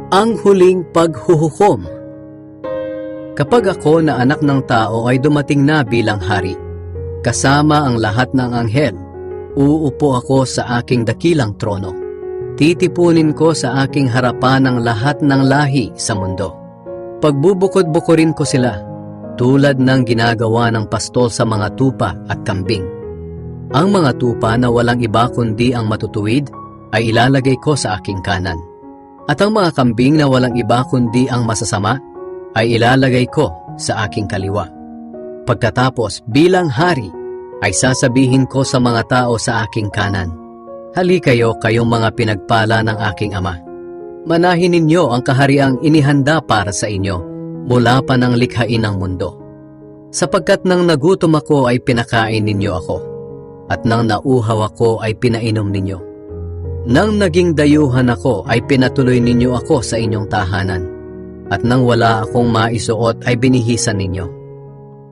Ang huling paghuhukom. Kapag ako na anak ng tao ay dumating na bilang hari, kasama ang lahat ng anghel, uupo ako sa aking dakilang trono. Titipunin ko sa aking harapan ang lahat ng lahi sa mundo. Pagbubukod-bukurin ko sila, tulad ng ginagawa ng pastol sa mga tupa at kambing. Ang mga tupa na walang iba kundi ang matutuwid ay ilalagay ko sa aking kanan. At ang mga kambing na walang iba kundi ang masasama ay ilalagay ko sa aking kaliwa. Pagkatapos bilang hari ay sasabihin ko sa mga tao sa aking kanan, "Halikayo kayong mga pinagpala ng aking ama. Manahin ninyo ang kahariang inihanda para sa inyo mula pa ng likhain ng mundo. Sapagkat nang nagutom ako ay pinakain ninyo ako, at nang nauuhaw ako ay pinainom ninyo. Nang naging dayuhan ako ay pinatuloy ninyo ako sa inyong tahanan, at nang wala akong maisuot ay binihisan ninyo.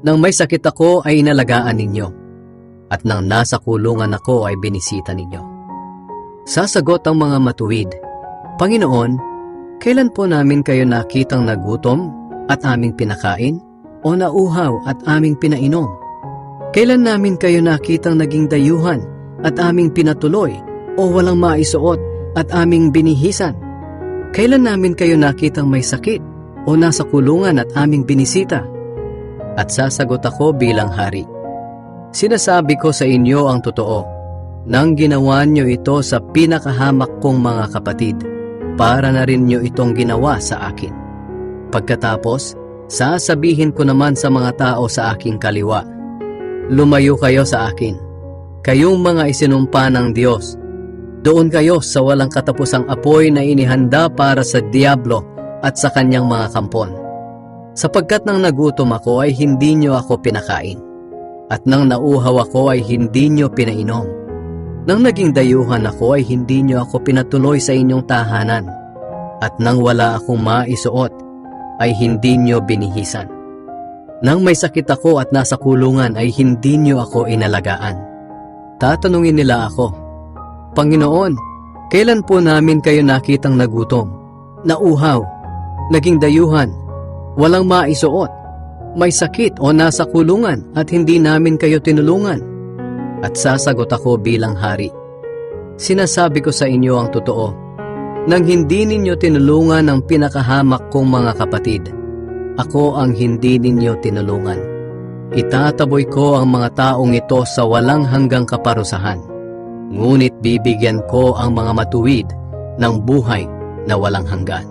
Nang may sakit ako ay inalagaan ninyo, at nang nasa kulungan ako ay binisita ninyo." Sasagot ang mga matuwid, "Panginoon, kailan po namin kayo nakitang nagutom at aming pinakain, o nauhaw at aming pinainom? Kailan namin kayo nakitang naging dayuhan at aming pinatuloy, o walang maisuot at aming binihisan? Kailan namin kayo nakitang may sakit o nasa kulungan at aming binisita?" At sasagot ako bilang hari, "Sinasabi ko sa inyo ang totoo, nang ginawa niyo ito sa pinakahamak kong mga kapatid, para na rin niyo itong ginawa sa akin." Pagkatapos, sasabihin ko naman sa mga tao sa aking kaliwa, "Lumayo kayo sa akin, kayong mga isinumpa ng Diyos. Doon kayo sa walang katapusang apoy na inihanda para sa Diablo at sa kanyang mga kampon. Sapagkat nang nagutom ako ay hindi niyo ako pinakain, at nang nauhaw ako ay hindi niyo pinainom. Nang naging dayuhan ako ay hindi niyo ako pinatuloy sa inyong tahanan, at nang wala akong maisuot ay hindi niyo binihisan. Nang may sakit ako at nasa kulungan ay hindi niyo ako inalagaan." Tatanungin nila ako, "Panginoon, kailan po namin kayo nakitang nagutom, nauhaw, naging dayuhan, walang maisuot, may sakit o nasa kulungan at hindi namin kayo tinulungan?" At sasagot ako bilang hari, "Sinasabi ko sa inyo ang totoo, nang hindi ninyo tinulungan ang pinakahamak kong mga kapatid, ako ang hindi ninyo tinulungan. Itataboy ko ang mga taong ito sa walang hanggang kaparusahan, ngunit bibigyan ko ang mga matuwid ng buhay na walang hanggan."